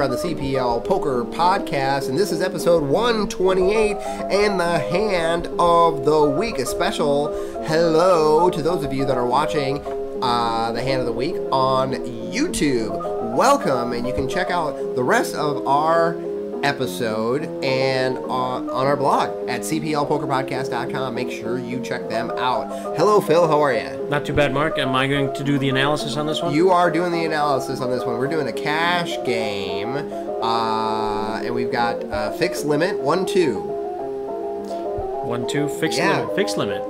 on the CPL Poker Podcast, and this is episode 128 and the Hand of the Week. A special hello to those of you that are watching the Hand of the Week on YouTube. Welcome, and you can check out the rest of our episode and on our blog at cplpokerpodcast.com. Make sure you check them out. Hello, Phil. How are you? Not too bad, Mark. Am I going to do the analysis on this one? You are doing the analysis on this one. We're doing a cash game, and we've got fixed limit 1-2. 1-2 fixed limit. Fixed limit.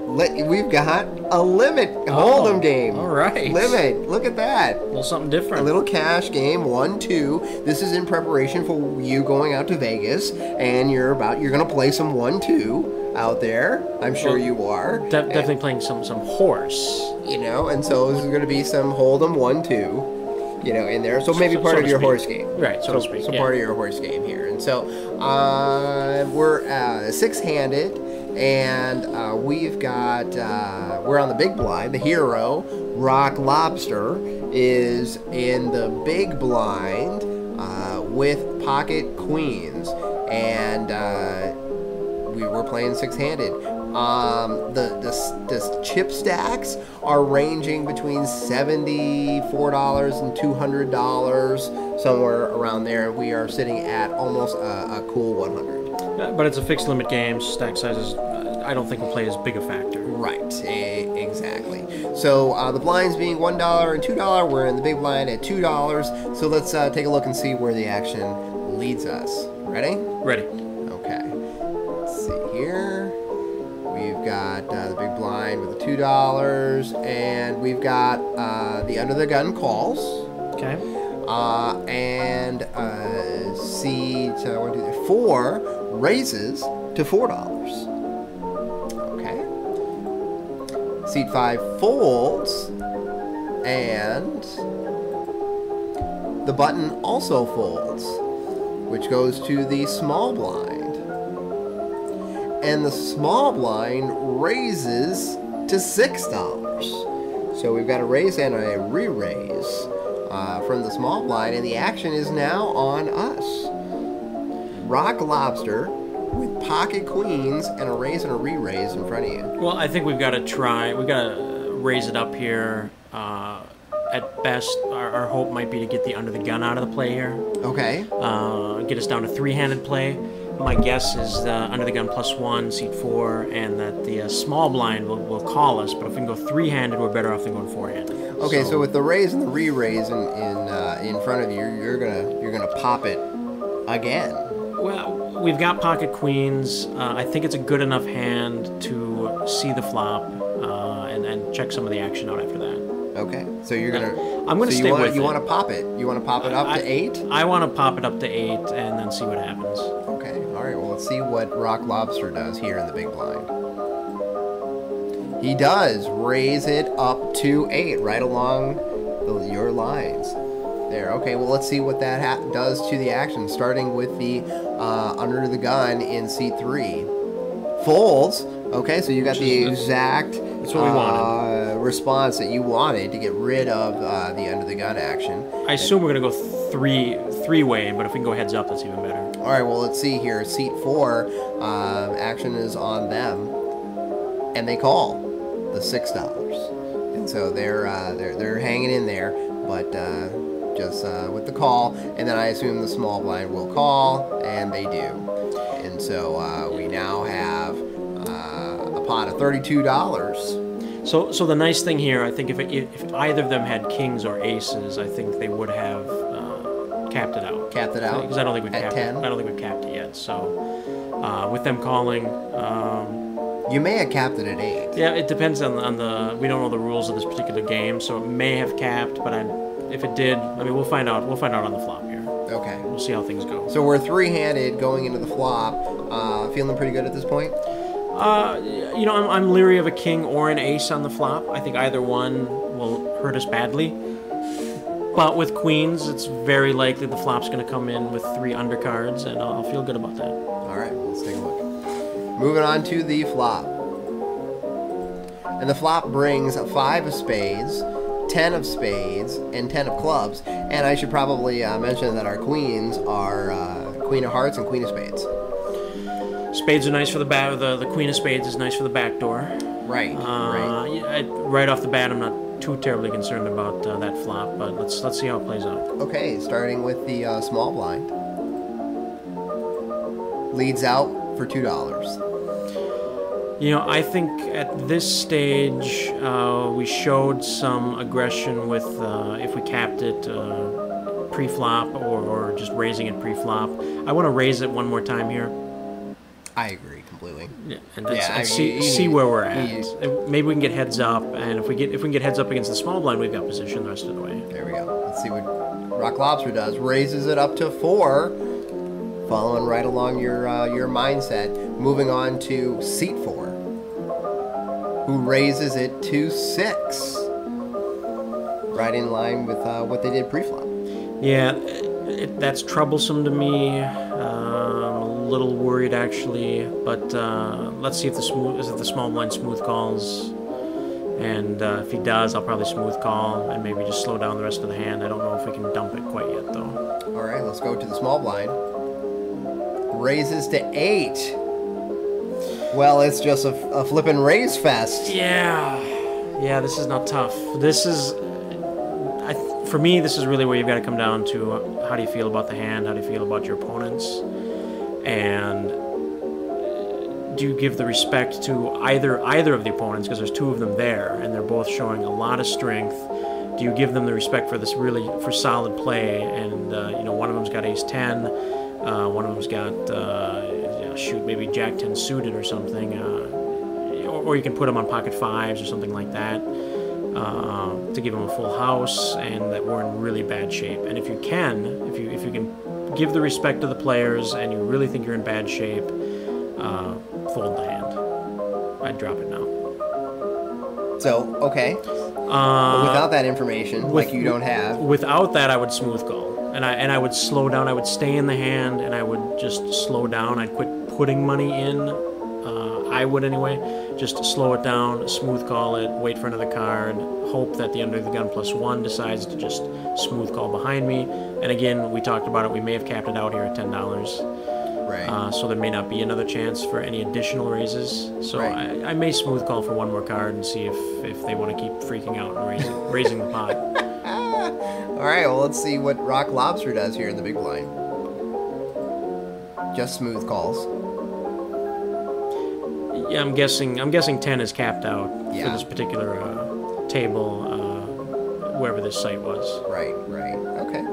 We've got a limit hold'em game. All right. Limit. Look at that. A little something different. A little cash game 1-2. This is in preparation for you going out to Vegas, and you're gonna play some 1-2 out there. I'm sure you are. Definitely playing some horse. You know, and so this is gonna be some hold'em 1-2. You know, in there. So maybe part of your horse game. Right, so to speak. So part of your horse game here. And so we're six-handed, and we've got, we're on the big blind. The hero, Rock Lobster, is in the big blind with pocket queens. And we were playing six-handed. The chip stacks are ranging between $74 and $200, somewhere around there. We are sitting at almost a cool 100. But it's a fixed limit game. Stack sizes, I don't think will play as big a factor. Right, exactly. So the blinds being $1 and $2, we're in the big blind at $2. So let's take a look and see where the action leads us. Ready? Ready. Okay. Let's see here. We've got the big blind with the $2, and we've got the under the gun calls. Okay. And seat 4 raises to $4. Okay. Seat 5 folds, and the button also folds, which goes to the small blind. And the small blind raises to $6. So we've got a raise and a re-raise from the small blind, and the action is now on us. Rock Lobster with pocket queens and a raise and a re-raise in front of you. Well, I think we've got to try. We've got to raise it up here. At best, our hope might be to get the under the gun out of the play here. Okay. Get us down to three-handed play. My guess is under the gun +1, seat 4, and that the small blind will call us. But if we can go three-handed, we're better off than going four-handed. Okay, so with the raise and the re-raise in front of you, you're gonna pop it again. Well, we've got pocket queens. I think it's a good enough hand to see the flop and check some of the action out after that. Okay, so you're gonna. I'm gonna stay with it. You want to pop it? You want to pop it up to 8? I want to pop it up to 8 and then see what happens. Okay, all right. Well, let's see what Rock Lobster does here in the big blind. He does raise it up to 8, right along your lines. There. Okay. Well, let's see what that does to the action. Starting with the under the gun in seat 3, folds. Okay, so you got the exact that's what we wanted. Response that you wanted to get rid of the under the gun action. I assume we're gonna go three-way, but if we can go heads up, that's even better. All right, well, let's see here. Seat 4, action is on them, and they call the $6, and so they're hanging in there, but just with the call, and then I assume the small blind will call, and they do, and so we now have a pot of $32. So the nice thing here, I think, if either of them had kings or aces, I think they would have capped it out. Capped it out? Because I don't think we've capped 10? I don't think we've capped it yet. So with them calling, you may have capped it at 8. Yeah, it depends on the. We don't know the rules of this particular game, so it may have capped. But if it did, I mean, we'll find out. We'll find out on the flop here. Okay. We'll see how things go. So we're three-handed going into the flop. Feeling pretty good at this point? You know, I'm leery of a king or an ace on the flop. I think either one will hurt us badly. But with queens, it's very likely the flop's going to come in with 3 undercards, and I'll feel good about that. All right, let's take a look. Moving on to the flop. And the flop brings a 5 of spades, 10 of spades, and 10 of clubs. And I should probably mention that our queens are Queen of Hearts and Queen of Spades. Spades are nice for the back. The Queen of Spades is nice for the back door. Right. Right off the bat, I'm not too terribly concerned about that flop, but let's see how it plays out. Okay, starting with the small blind. Leads out for $2. I think at this stage we showed some aggression with if we capped it pre-flop or just raising it pre-flop. I want to raise it one more time here. I agree completely. Yeah, and see where we're at. Maybe we can get heads up, and if we can get heads up against the small blind, we've got position the rest of the way. There we go. Let's see what Rock Lobster does. Raises it up to 4, following right along your mindset. Moving on to seat 4, who raises it to 6, right in line with what they did pre-flop. Yeah, that's troublesome to me. I'm a little worried actually, but let's see if the small blind smooth calls, and if he does, I'll probably smooth call and maybe just slow down the rest of the hand. I don't know if we can dump it quite yet though. All right, let's go to the small blind. Raises to 8. Well, it's just a flippin' raise fest. Yeah, this is not tough. For me, this is really where you've got to come down to how do you feel about the hand, how do you feel about your opponents, and do you give the respect to either of the opponents, because there's 2 of them there, and they're both showing a lot of strength. Do you give them the respect for this for solid play, and one of them's got ace-10, one of them's got maybe jack-10 suited or something, or you can put them on pocket 5s or something like that. To give them a full house, and that we're in really bad shape. And if you can give the respect to the players, and you really think you're in bad shape, fold the hand. I'd drop it now. So okay, without that information, you don't have. Without that, I would smooth call, and I would slow down. I would stay in the hand, and I would just slow down. I'd quit putting money in. I would anyway. Just slow it down, smooth call it, wait for another card, hope that the under the gun +1 decides to just smooth call behind me. And again, we talked about it, we may have capped it out here at $10. Right. So there may not be another chance for any additional raises. So right. I may smooth call for one more card and see if they want to keep freaking out and raising the pot. All right, well, let's see what Rock Lobster does here in the big blind. Just smooth calls. Yeah, I'm guessing 10 is capped out for this particular table, wherever this site was. Right. Okay.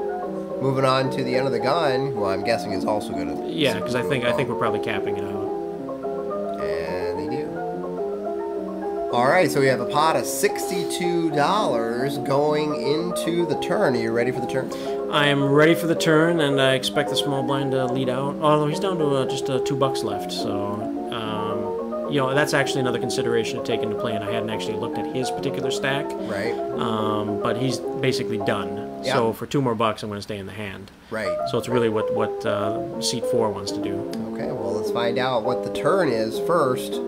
Moving on to the end of the gun, who I'm guessing is also going to. Yeah, because I think we're probably capping it out. And they do. All right, so we have a pot of $62 going into the turn. Are you ready for the turn? I am ready for the turn, and I expect the small blind to lead out. Although he's down to just $2 left, so. That's actually another consideration to take into play, and I hadn't actually looked at his particular stack. Right. But he's basically done. Yeah. So for $2 more, I'm going to stay in the hand. Right. So it's really what seat 4 wants to do. Okay, well, let's find out what the turn is first.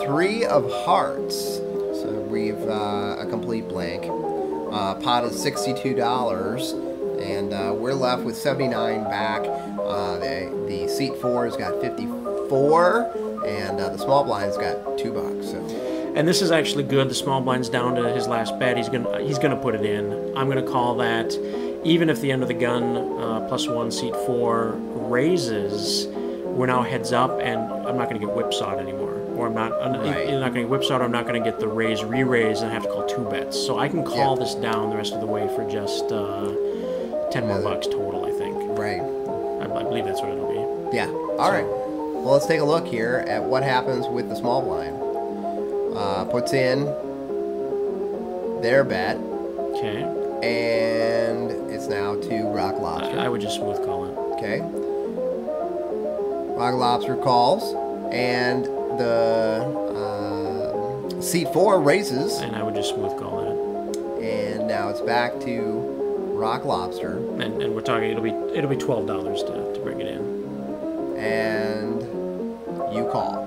3 of hearts. So we've a complete blank. Pot is $62, and we're left with 79 back. The seat 4 has got 54. And the small blind's got $2. So. And this is actually good. The small blind's down to his last bet. He's gonna put it in. I'm gonna call that. Even if the end of the gun +1 seat 4 raises, we're now heads up, and I'm not gonna get whipsawed anymore. Or I'm not. Right. You're not gonna get whipsawed. Or I'm not gonna get the re-raise, and I have to call 2 bets. So I can call this down the rest of the way for just $10 more total. I think. Right. I believe that's what it'll be. Yeah. All right. Well, let's take a look here at what happens with the small blind. Puts in their bet. Okay. And it's now to Rock Lobster. I would just smooth call it. Okay. Rock Lobster calls, and the seat 4 raises. And I would just smooth call that. And now it's back to Rock Lobster. And we're talking it'll be $12 to bring it in. And you call.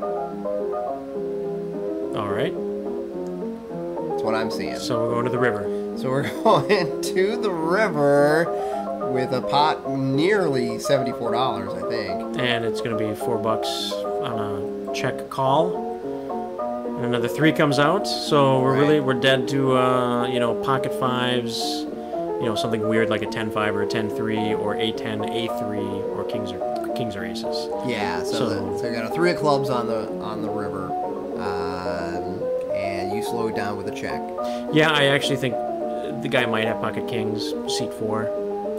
All right. That's what I'm seeing. So we're going to the river. So So we're going to the river with a pot nearly $74, I think. And it's going to be $4 on a check call. And another 3 comes out. So we're dead to, pocket 5s, something weird like a 10-5 or a 10-3 or A10, A3 or kings or aces. Yeah, so we got a 3 of clubs on the river. And you slow it down with a check. Yeah, I actually think the guy might have pocket kings, seat 4.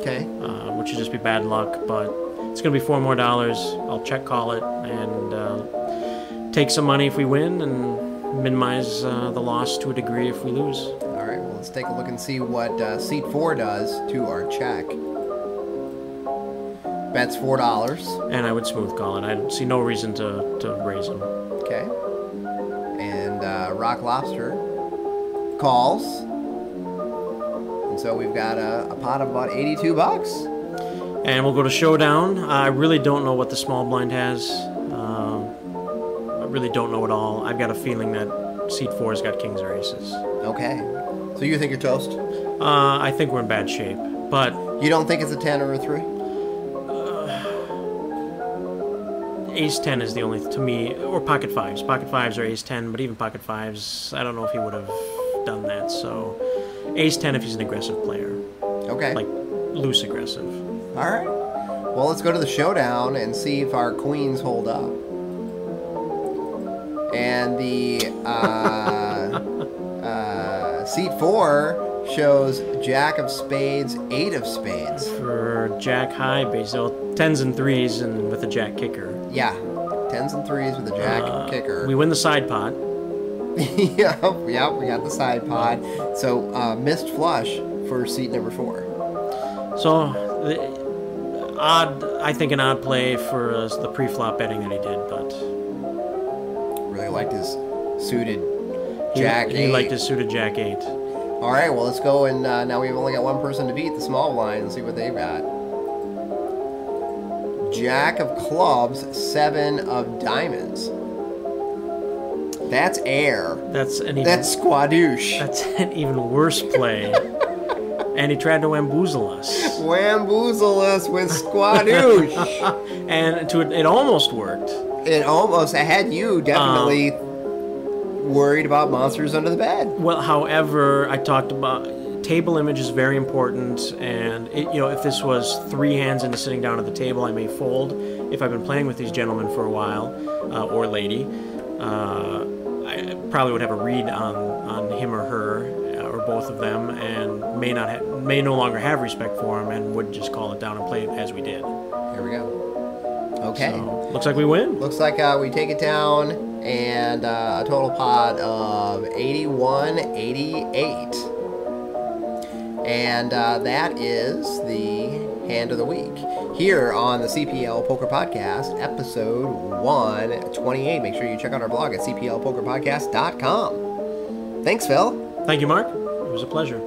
Okay. Which would just be bad luck, but it's going to be $4 more. I'll check call it and take some money if we win and minimize the loss to a degree if we lose. All right, well, let's take a look and see what seat 4 does to our check. Bets $4. And I would smooth call it. I see no reason to raise him. Okay. And Rock Lobster calls. And so we've got a pot of about $82. And we'll go to showdown. I really don't know what the small blind has. I really don't know at all. I've got a feeling that seat 4's got kings or aces. Okay. So you think you're toast? I think we're in bad shape, but... You don't think it's a 10 or a 3? Ace 10 is the only, to me, or pocket 5s. Pocket 5s or ace 10, but even pocket 5s, I don't know if he would have done that. So ace 10 if he's an aggressive player. Okay. Like loose aggressive. All right. Well, let's go to the showdown and see if our queens hold up. And the seat 4 shows Jack of Spades, 8 of Spades. For Jack high base, so 10s and 3s and with a Jack kicker. Yeah, 10s and 3s with a Jack kicker. We win the side pot. yeah, we got the side pot. So missed flush for seat number 4. So I think an odd play for the pre-flop betting that he did, but really liked his suited Jack 8. He liked his suited Jack 8. All right, well, let's go, and now we've only got one person to beat, the small blind, and see what they've got. Jack of clubs, 7 of diamonds. That's air. That's squadouche. That's an even worse play. And he tried to wamboozle us. Wamboozle us with squadouche. And it almost worked. It almost had you definitely worried about monsters under the bed. Well, however, I talked about table image is very important, and if this was 3 hands into sitting down at the table, I may fold. If I've been playing with these gentlemen for a while, or lady, I probably would have a read on him or her, or both of them, and may no longer have respect for him, and would just call it down and play it as we did. Here we go. Okay. So, looks like we win. Looks like we take it down, and a total pot of 81.88. And that is the hand of the week here on the CPL Poker Podcast, episode 128. Make sure you check out our blog at cplpokerpodcast.com. Thanks, Phil. Thank you, Mark. It was a pleasure.